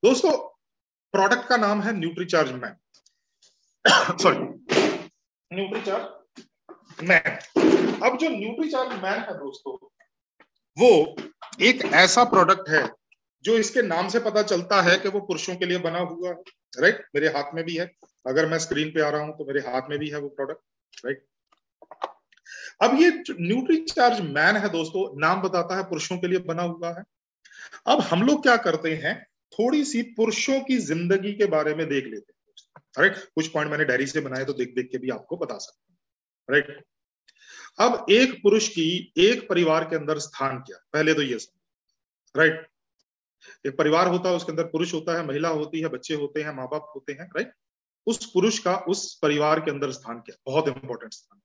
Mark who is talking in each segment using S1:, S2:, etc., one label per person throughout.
S1: दोस्तों प्रोडक्ट का नाम है Nutricharge man. Sorry, Nutricharge man. अब जो न्यूट्रीचार्ज मैन है दोस्तों, वो एक ऐसा प्रोडक्ट है जो इसके नाम से पता चलता है कि वो पुरुषों के लिए बना हुआ है। राइट, मेरे हाथ में भी है, अगर मैं स्क्रीन पे आ रहा हूं तो मेरे हाथ में भी है वो प्रोडक्ट। राइट, अब ये न्यूट्रीचार्ज मैन है दोस्तों, नाम बताता है पुरुषों के लिए बना हुआ है। अब हम लोग क्या करते हैं, थोड़ी सी पुरुषों की जिंदगी के बारे में देख लेते हैं। राइट, कुछ पॉइंट मैंने डायरी से बनाए तो देख देख के भी आपको बता सकता हूं। राइट, अब एक पुरुष की एक परिवार के अंदर स्थान क्या, पहले तो ये समझ। राइट, एक परिवार होता है, उसके अंदर पुरुष होता है, महिला होती है, बच्चे होते हैं, माँ बाप होते हैं। राइट, उस पुरुष का उस परिवार के अंदर स्थान क्या, बहुत इंपॉर्टेंट स्थान,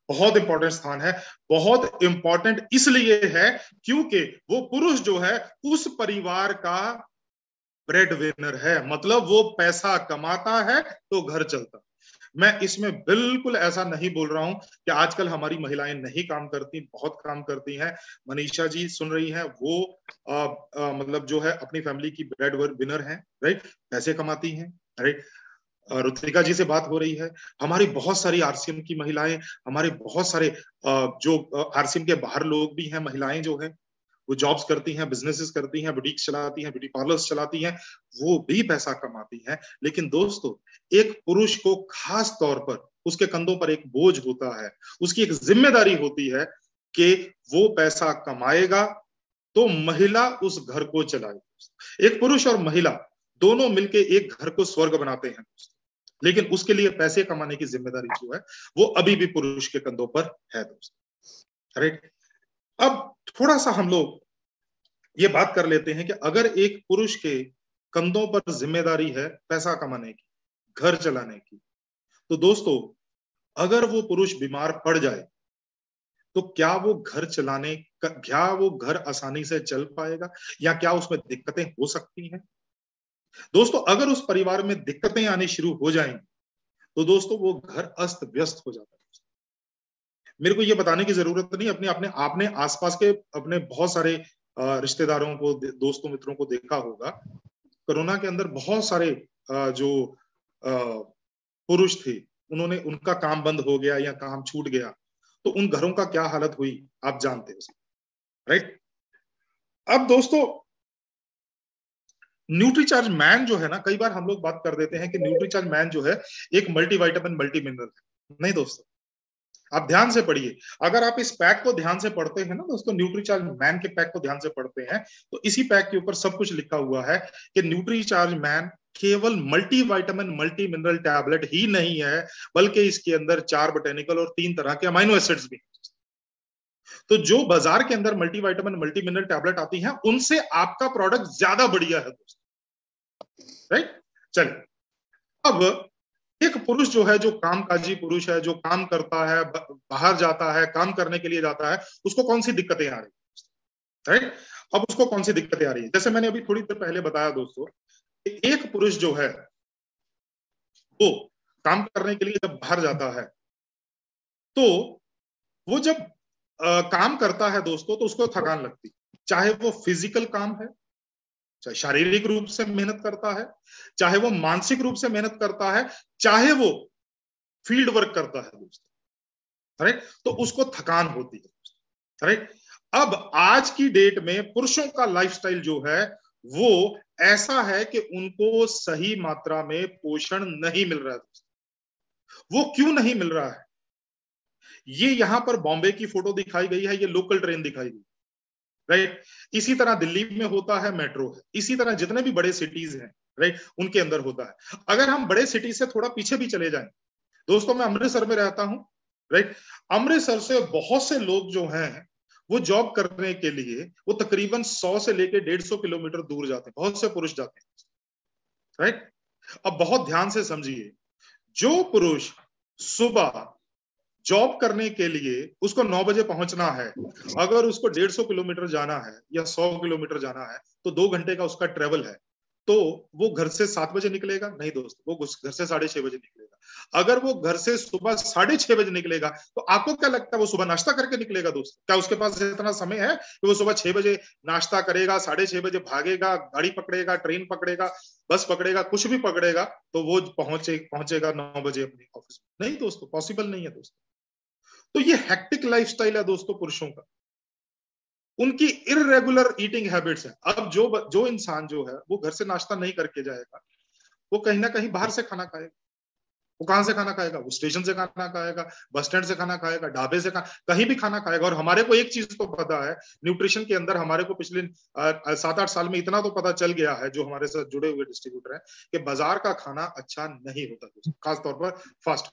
S1: बहुत इंपॉर्टेंट स्थान है। बहुत इंपॉर्टेंट इसलिए है क्योंकि वो पुरुष जो है उस परिवार का ब्रेड विनर है, मतलब वो पैसा कमाता है तो घर चलता है। मैं इसमें बिल्कुल ऐसा नहीं बोल रहा हूं कि आजकल हमारी महिलाएं नहीं काम करती, बहुत काम करती हैं। मनीषा जी सुन रही हैं, वो मतलब जो है अपनी फैमिली की ब्रेड विनर हैं। राइट, पैसे कमाती हैं। राइट, रुतिका जी से बात हो रही है। हमारी बहुत सारी आरसीएम की महिलाएं, हमारे बहुत सारे जो आरसीएम के बाहर लोग भी हैं, महिलाएं जो है वो जॉब्स करती हैं, बिजनेसेस करती हैं, बुटीक चलाती हैं, ब्यूटी पार्लर्स चलाती हैं, वो भी पैसा कमाती हैं। लेकिन दोस्तों, एक पुरुष को खास तौर पर उसके कंधों पर एक बोझ होता है, उसकी एक जिम्मेदारी होती है कि वो पैसा कमाएगा तो महिला उस घर को चलाएगी। एक पुरुष और महिला दोनों मिलके एक घर को स्वर्ग बनाते हैं, लेकिन उसके लिए पैसे कमाने की जिम्मेदारी जो है वो अभी भी पुरुष के कंधों पर है दोस्तों। राइट, अब थोड़ा सा हम लोग ये बात कर लेते हैं कि अगर एक पुरुष के कंधों पर जिम्मेदारी है पैसा कमाने की, घर चलाने की, तो दोस्तों अगर वो पुरुष बीमार पड़ जाए तो क्या वो घर चलाने का, क्या वो घर आसानी से चल पाएगा, या क्या उसमें दिक्कतें हो सकती हैं? दोस्तों अगर उस परिवार में दिक्कतें आनी शुरू हो जाएंगी तो दोस्तों वो घर अस्त व्यस्त हो जाता है। मेरे को ये बताने की जरूरत नहीं, अपने अपने आपने आसपास के अपने बहुत सारे रिश्तेदारों को, दोस्तों मित्रों को देखा होगा, कोरोना के अंदर बहुत सारे जो पुरुष थे, उन्होंने, उनका काम बंद हो गया या काम छूट गया, तो उन घरों का क्या हालत हुई आप जानते हो। राइट, अब दोस्तों न्यूट्रीचार्ज मैन जो है ना, कई बार हम लोग बात कर देते हैं कि न्यूट्रीचार्ज मैन जो है एक मल्टीविटामिन मल्टी मिनरल है। नहीं दोस्तों, आप ध्यान से पढ़िए। अगर आप इस पैक को ध्यान से पढ़ते हैं ना दोस्तों, न्यूट्रीचार्ज मैन के पैक को ध्यान से पढ़ते हैं, तो इसी पैक के ऊपर सब कुछ लिखा हुआ है कि न्यूट्रीचार्ज मैन केवल मल्टीविटामिन मल्टी मिनरल टैबलेट ही नहीं है, बल्कि इसके अंदर 4 बोटेनिकल और 3 तरह के अमाइनो एसिड्स भी। तो जो बाजार के अंदर मल्टीविटामिन मल्टी मिनरल टैबलेट आती हैं, उनसे आपका प्रोडक्ट ज्यादा बढ़िया है दोस्तों। राइट, चलिए, अब एक पुरुष जो है, जो कामकाजी पुरुष है, जो काम करता है, बाहर जाता है, काम करने के लिए जाता है, उसको कौन सी दिक्कतें आ रही है? राइट, अब उसको कौन सी दिक्कतें आ रही है, जैसे मैंने अभी थोड़ी देर पहले बताया दोस्तों, एक पुरुष जो है वो काम करने के लिए जब बाहर जाता है, तो वो जब काम करता है दोस्तों, तो उसको थकान लगती, चाहे वो फिजिकल काम है, चाहे शारीरिक रूप से मेहनत करता है, चाहे वो मानसिक रूप से मेहनत करता है, चाहे वो फील्ड वर्क करता है दोस्तों। राइट, तो उसको थकान होती है। राइट, अब आज की डेट में पुरुषों का लाइफस्टाइल जो है वो ऐसा है कि उनको सही मात्रा में पोषण नहीं मिल रहा है दोस्तों। वो क्यों नहीं मिल रहा है, ये यहां पर बॉम्बे की फोटो दिखाई गई है, ये लोकल ट्रेन दिखाई गई। राइट, इसी तरह दिल्ली में होता है, मेट्रो है, इसी तरह जितने भी बड़े सिटीज हैं, राइट, उनके अंदर होता है। अगर हम बड़े सिटी से थोड़ा पीछे भी चले जाएं दोस्तों, मैं अमृतसर में रहता हूं। राइट, अमृतसर से बहुत से लोग जो हैं वो जॉब करने के लिए वो तकरीबन 100 से लेकर 150 किलोमीटर दूर जाते हैं, बहुत से पुरुष जाते हैं। राइट, अब बहुत ध्यान से समझिए, जो पुरुष सुबह जॉब करने के लिए उसको 9 बजे पहुंचना है, अगर उसको 150 किलोमीटर जाना है या 100 किलोमीटर जाना है, तो 2 घंटे का उसका ट्रेवल है, तो वो घर से 7 बजे निकलेगा? नहीं दोस्तों, वो घर से 6:30 बजे निकलेगा। अगर वो घर से सुबह 6:30 बजे निकलेगा तो आपको क्या लगता है वो सुबह नाश्ता करके निकलेगा दोस्तों? क्या उसके पास इतना समय है कि वो सुबह 6 बजे नाश्ता करेगा, 6:30 बजे भागेगा, गाड़ी पकड़ेगा, ट्रेन पकड़ेगा, बस पकड़ेगा, कुछ भी पकड़ेगा तो वो पहुंचेगा 9 बजे अपने ऑफिस में? नहीं दोस्तों, पॉसिबल नहीं है दोस्तों। तो ये हेक्टिक लाइफस्टाइल है दोस्तों पुरुषों का, उनकी इररेगुलर ईटिंग हैबिट्स है। अब जो इंसान जो है वो घर से नाश्ता नहीं करके जाएगा, वो कहीं ना कहीं बाहर से खाना खाएगा। वो कहां से खाना खाएगा? वो स्टेशन से खाना खाएगा, बस स्टैंड से खाना खाएगा, ढाबे से कहीं भी खाना खाएगा। और हमारे को एक चीज तो पता है न्यूट्रिशन के अंदर, हमारे को पिछले 7-8 साल में इतना तो पता चल गया है, जो हमारे साथ जुड़े हुए डिस्ट्रीब्यूटर हैं, कि बाजार का खाना अच्छा नहीं होता, खासतौर पर फास्ट।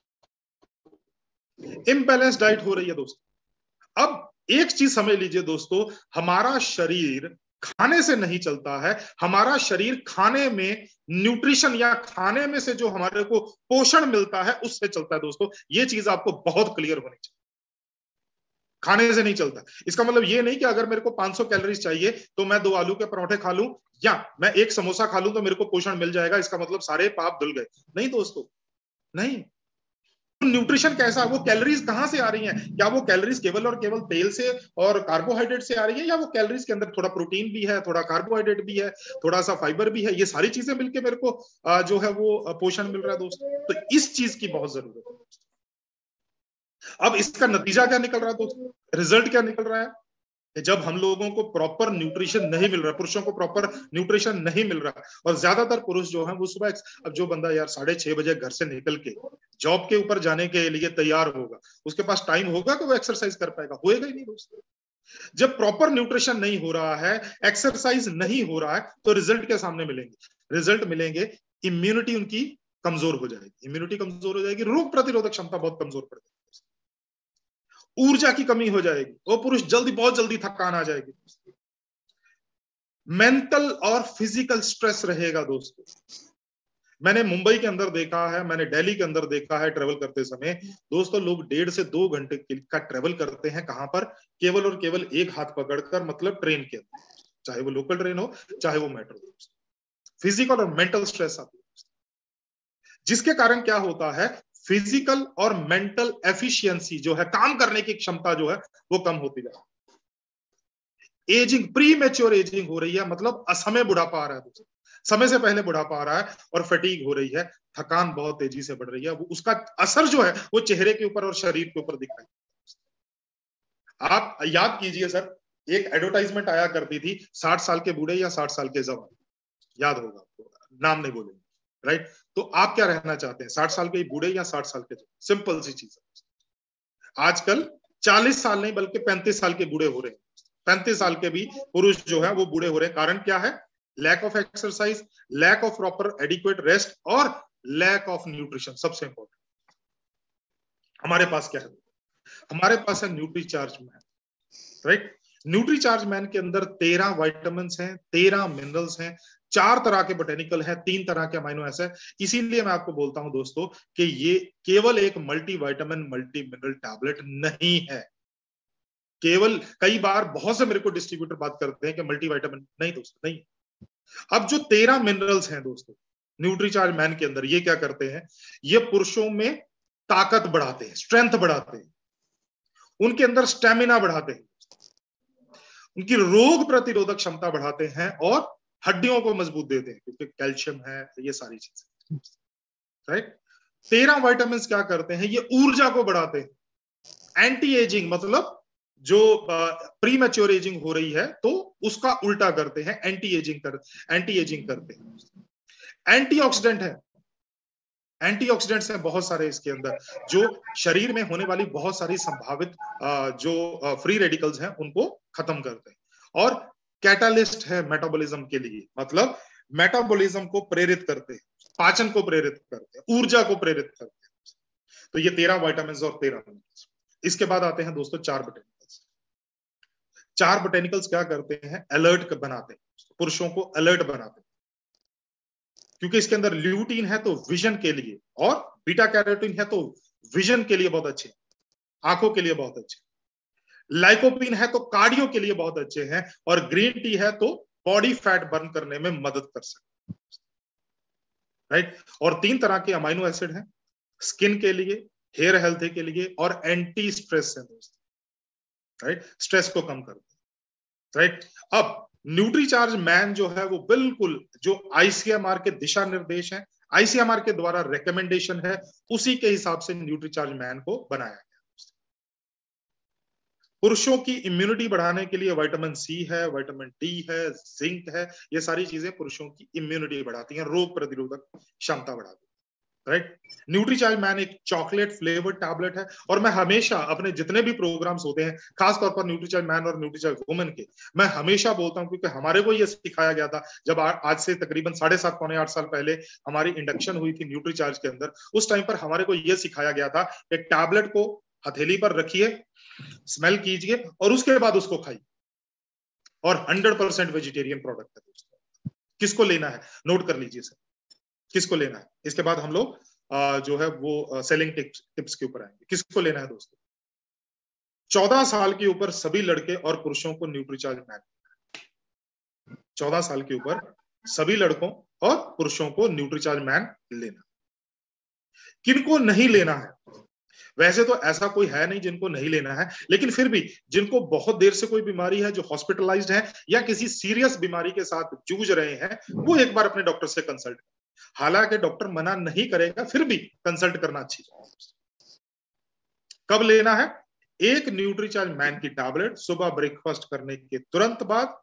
S1: इम्बैलेंस डाइट हो रही है दोस्तों। अब एक चीज समझ लीजिए दोस्तों, हमारा शरीर खाने से नहीं चलता है, हमारा शरीर खाने में न्यूट्रिशन या खाने में से जो हमारे को पोषण मिलता है उससे चलता है दोस्तों। ये चीज आपको बहुत क्लियर होनी चाहिए, खाने से नहीं चलता। इसका मतलब ये नहीं कि अगर मेरे को 500 कैलोरीज चाहिए तो मैं 2 आलू के परोठे खा लूं या मैं 1 समोसा खा लूं तो मेरे को पोषण मिल जाएगा, इसका मतलब सारे पाप धुल गए। नहीं दोस्तों, नहीं। न्यूट्रिशन कैसा, वो कैलोरीज कहां से आ रही हैं? क्या वो कैलोरीज केवल और केवल तेल से और कार्बोहाइड्रेट से आ रही है, या वो कैलोरीज के अंदर थोड़ा प्रोटीन भी है, थोड़ा कार्बोहाइड्रेट भी है, थोड़ा सा फाइबर भी है? ये सारी चीजें मिलकर मेरे को जो है वो पोषण मिल रहा है दोस्तों। तो इस चीज की बहुत जरूरत है। अब इसका नतीजा क्या निकल रहा है दोस्तों? रिजल्ट क्या निकल रहा है? जब हम लोगों को प्रॉपर न्यूट्रिशन नहीं मिल रहा, पुरुषों को प्रॉपर न्यूट्रिशन नहीं मिल रहा, और ज्यादातर पुरुष जो है वो सुबह, अब जो बंदा यार 6:30 बजे घर से निकल के जॉब के ऊपर जाने के लिए तैयार होगा, उसके पास टाइम होगा कि वो एक्सरसाइज कर पाएगा? होएगा ही नहीं दोस्तों। जब प्रॉपर न्यूट्रिशन नहीं हो रहा है, एक्सरसाइज नहीं हो रहा है, तो रिजल्ट के सामने मिलेंगे? रिजल्ट मिलेंगे, इम्यूनिटी उनकी कमजोर हो जाएगी, इम्यूनिटी कमजोर हो जाएगी, रोग प्रतिरोधक क्षमता बहुत कमजोर पड़ जाएगी, ऊर्जा की कमी हो जाएगी, वो पुरुष बहुत जल्दी थकान आ जाएगी, मेंटल और फिजिकल स्ट्रेस रहेगा दोस्तों। मैंने मुंबई के अंदर देखा है, मैंने दिल्ली के अंदर देखा है, ट्रेवल करते समय दोस्तों, लोग 1.5 से 2 घंटे का ट्रेवल करते हैं। कहां पर? केवल और केवल एक हाथ पकड़कर, मतलब ट्रेन के अंदर, चाहे वो लोकल ट्रेन हो चाहे वो मेट्रो। फिजिकल और मेंटल स्ट्रेस आती है, जिसके कारण क्या होता है, फिजिकल और मेंटल एफिशिएंसी जो है, काम करने की क्षमता जो है वो कम होती जा रही है। एजिंग, प्री मैच्योर एजिंग हो रही है, मतलब असमय बुढ़ापा आ रहा है दोस्तों, समय से पहले बुढ़ापा आ रहा है, और फटीग हो रही है, थकान बहुत तेजी से बढ़ रही है। वो उसका असर जो है वो चेहरे के ऊपर और शरीर के ऊपर दिख रहा है। आप याद कीजिए सर, एक एडवर्टाइजमेंट आया करती थी, 60 साल के बूढ़े या 60 साल के जवान, याद होगा आपको, नाम नहीं बोलेंगे, राइट? तो आप क्या रहना चाहते हैं, 60 साल के बूढ़े या 60 साल के जवान? सिंपल सी चीज है। आजकल 40 साल नहीं बल्कि 35 साल के बूढ़े हो रहे हैं, 35 साल के भी पुरुष जो है वो बूढ़े हो रहे हैं। कारण क्या है? Lack of exercise, lack of proper adequate rest, और लैक ऑफ न्यूट्रिशन। सबसे इंपॉर्टेंट हमारे पास क्या है? हमारे पास है Nutricharge man, right? Nutricharge man के अंदर 13 विटामिन हैं, 13 मिनरल्स हैं, 4 तरह के बोटेनिकल हैं, 3 तरह के अमीनो एसिड। इसीलिए मैं आपको बोलता हूं दोस्तों कि ये केवल एक multi vitamin multi mineral tablet नहीं है। केवल, कई बार बहुत से मेरे को डिस्ट्रीब्यूटर बात करते हैं कि मल्टी विटामिन, नहीं दोस्तों, नहीं। अब जो 13 मिनरल्स हैं दोस्तों न्यूट्रीचार्ज मैन के अंदर, ये क्या करते हैं? ये पुरुषों में ताकत बढ़ाते हैं, स्ट्रेंथ बढ़ाते हैं, उनके अंदर स्टेमिना बढ़ाते हैं, उनकी रोग प्रतिरोधक क्षमता बढ़ाते हैं, और हड्डियों को मजबूत देते हैं, क्योंकि कैल्शियम है, ये सारी चीजें, राइट? 13 विटामिन क्या करते हैं? ये ऊर्जा को बढ़ाते हैं। एंटी एजिंग, मतलब जो प्री मैच्योर एजिंग हो रही है तो उसका उल्टा करते हैं, एंटी एजिंग करते हैं। एंटीऑक्सीडेंट है, एंटीऑक्सीडेंट्स हैं बहुत सारे इसके अंदर, जो शरीर में होने वाली बहुत सारी संभावित जो फ्री रेडिकल्स हैं उनको खत्म करते हैं। और कैटालिस्ट है मेटाबॉलिज्म के लिए, मतलब मेटाबॉलिज्म को प्रेरित करते हैं, पाचन को प्रेरित करते हैं, ऊर्जा को प्रेरित करते हैं। तो ये 13 विटामिन और 13 मिनरल्स। इसके बाद आते हैं दोस्तों 4 बोटेनिकल्स। 4 बोटेनिकल्स क्या करते हैं? अलर्ट बनाते हैं, पुरुषों को अलर्ट बनाते हैं, क्योंकि इसके अंदर ल्यूटीन है तो विजन के लिए, और बीटा कैरोटीन है तो विजन के लिए बहुत अच्छे, आंखों के लिए बहुत अच्छे, लाइकोपिन है तो कार्डियो के लिए बहुत अच्छे हैं, और ग्रीन टी है तो बॉडी फैट बर्न करने में मदद कर सकते हैं, राइट? और 3 तरह के अमीनो एसिड हैं, स्किन के लिए, हेयर हेल्थ के लिए और एंटी स्ट्रेस है दोस्तों, राइट, स्ट्रेस को कम करते हैं, राइट। अब न्यूट्रीचार्ज मैन जो है वो बिल्कुल जो आईसीएमआर के दिशा निर्देश हैं, आईसीएमआर के द्वारा रिकमेंडेशन है, उसी के हिसाब से न्यूट्रीचार्ज मैन को बनाया गया। पुरुषों की इम्यूनिटी बढ़ाने के लिए विटामिन सी है, विटामिन डी है, जिंक है, ये सारी चीजें पुरुषों की इम्यूनिटी बढ़ाती हैं, रोग प्रतिरोधक क्षमता बढ़ाती है, राइट। न्यूट्रीचार्ज मैन एक चॉकलेट फ्लेवर्ड टैबलेट है, और मैं हमेशा अपने जितने भी प्रोग्राम्स होते हैं, खासतौर पर न्यूट्रीचार्ज मैन और न्यूट्रीचार्ज वुमेन के, मैं हमेशा बोलता हूं, क्योंकि हमारे को ये सिखाया गया था जब आज से तकरीबन 7.5 पौने 8 साल पहले हमारी इंडक्शन हुई थी न्यूट्रीचार्ज के अंदर। उस टाइम पर हमारे को यह सिखाया गया था कि टैबलेट को हथेली पर रखिए, स्मेल कीजिए और उसके बाद उसको खाइए, और 100% वेजिटेरियन प्रोडक्ट है दोस्तों। किसको लेना है नोट कर लीजिए सर, किसको लेना है। इसके बाद हम लोग जो है वो सेलिंग टिप्स के ऊपर आएंगे। किसको लेना है दोस्तों? 14 साल के ऊपर सभी लड़के और पुरुषों को न्यूट्रीचार्ज मैन, 14 साल के ऊपर सभी लड़कों और पुरुषों को न्यूट्रीचार्ज मैन लेना। किनको नहीं लेना है? वैसे तो ऐसा कोई है नहीं जिनको नहीं लेना है, लेकिन फिर भी जिनको बहुत देर से कोई बीमारी है, जो हॉस्पिटलाइज्ड है या किसी सीरियस बीमारी के साथ जूझ रहे हैं, वो एक बार अपने डॉक्टर से कंसल्ट करें। हालांकि डॉक्टर मना नहीं करेगा, फिर भी कंसल्ट करना अच्छी बात है। कब लेना है? एक न्यूट्रीचार्ज मैन की टैबलेट सुबह ब्रेकफास्ट करने के तुरंत बाद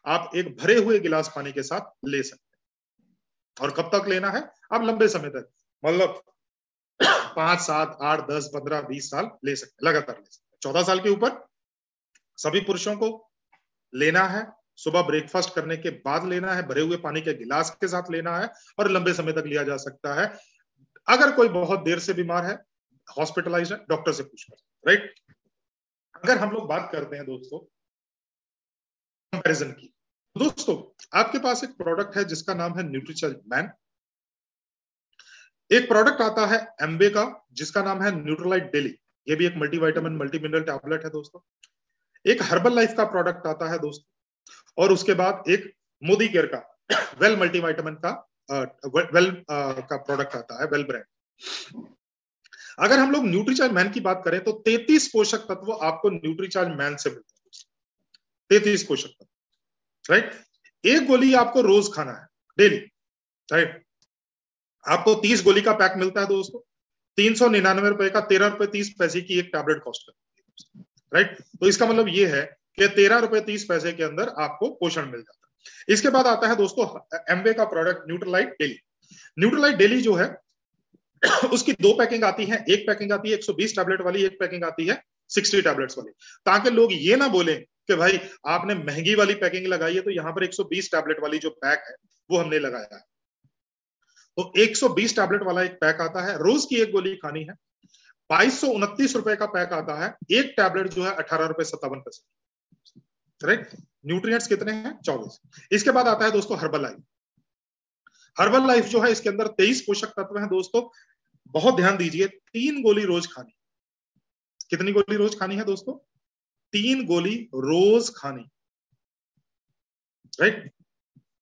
S1: आप एक भरे हुए गिलास पानी के साथ ले सकते हैं। और कब तक लेना है? आप लंबे समय तक, मतलब 5, 7, 8, 10, 15, 20 साल ले सकते, लगातार ले सकते। 14 साल के ऊपर सभी पुरुषों को लेना है, सुबह ब्रेकफास्ट करने के बाद लेना है, भरे हुए पानी के गिलास के साथ लेना है, और लंबे समय तक लिया जा सकता है। अगर कोई बहुत देर से बीमार है, हॉस्पिटलाइज्ड है, डॉक्टर से पूछकर, राइट। अगर हम लोग बात करते हैं दोस्तों कंपैरिजन की, दोस्तों आपके पास एक प्रोडक्ट है जिसका नाम है न्यूट्रीचार्ज मैन। एक प्रोडक्ट आता है एम्बे का जिसका नाम है न्यूट्रोलाइट डेली, ये भी एक मल्टीविटामिन मल्टी मिनरल टैबलेट है दोस्तों। एक हर्बल लाइफ का प्रोडक्ट आता है दोस्तों, और उसके बाद एक मोदी केयर का वेल मल्टीविटामिन का का प्रोडक्ट आता है, वेल ब्रांड। अगर हम लोग न्यूट्रीचार्ज मैन की बात करें तो 33 पोषक तत्व आपको न्यूट्रीचार्ज मैन से मिलते हैं, 33 पोषक तत्व, राइट। एक गोली आपको रोज खाना है, डेली, राइट। आपको 30 गोली का पैक मिलता है दोस्तों, 399 रुपए का, 13 रुपए 30 पैसे की एक टैबलेट कॉस्ट करती है, राइट। तो इसका मतलब ये है कि 13 रुपए 30 पैसे के अंदर आपको पोषण मिल जाता है। इसके बाद आता है दोस्तों एम्बे का product Nutrilite daily. Nutrilite daily जो है उसकी 2 पैकिंग आती है, एक पैकिंग आती है 120 टैबलेट वाली, एक पैकिंग आती है 60 टैबलेट्स वाली, ताकि लोग ये ना बोले कि भाई आपने महंगी वाली पैकिंग लगाई है, तो यहाँ पर 120 टैबलेट वाली जो पैक है वो हमने लगाया है। तो 120 टैबलेट वाला एक पैक आता है, रोज की एक गोली खानी है। 2229 रुपए का पैक आता है, एक टैबलेट जो है 18 रुपए 57 पैसे, राइट। न्यूट्रिएंट्स कितने हैं? 24। इसके बाद आता है दोस्तों हर्बल लाइफ। हर्बल लाइफ जो है इसके अंदर 23 पोषक तत्व हैं दोस्तों, बहुत ध्यान दीजिए। 3 गोली रोज खानी। कितनी गोली रोज खानी है दोस्तों? 3 गोली रोज खानी, राइट।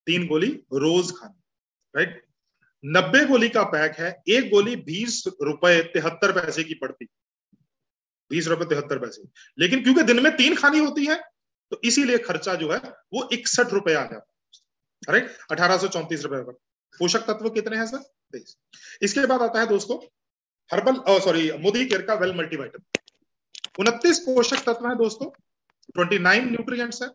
S1: 3 गोली रोज खानी, राइट। 90 गोली का पैक है, एक गोली 20 रुपए 73 पैसे की पड़ती, 20 रुपए 73 पैसे, लेकिन क्योंकि दिन में 3 खानी होती है तो इसीलिए खर्चा जो है वो 61 रुपए आ जाता है, राइट। 1834 रुपए पर। पोषक तत्व कितने हैं सर? 23। इसके बाद आता है दोस्तों मोदी केयर का वेल मल्टीविटामिन। 29 पोषक तत्व है दोस्तों, 29 न्यूट्रिएंट्स है,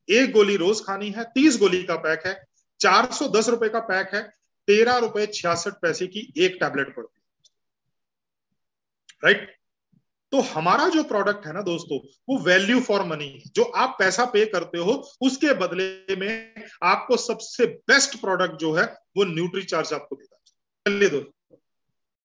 S1: एक गोली रोज खानी है, 30 गोली का पैक है, 410 रुपए का पैक है, 13 रुपए 66 पैसे की एक टैबलेट पड़ती है, राइट। तो हमारा जो प्रोडक्ट है ना दोस्तों, वो वैल्यू फॉर मनी है। जो आप पैसा पे करते हो उसके बदले में आपको सबसे बेस्ट प्रोडक्ट जो है वो न्यूट्रीचार्ज आपको देता है। चलिए दोस्तों,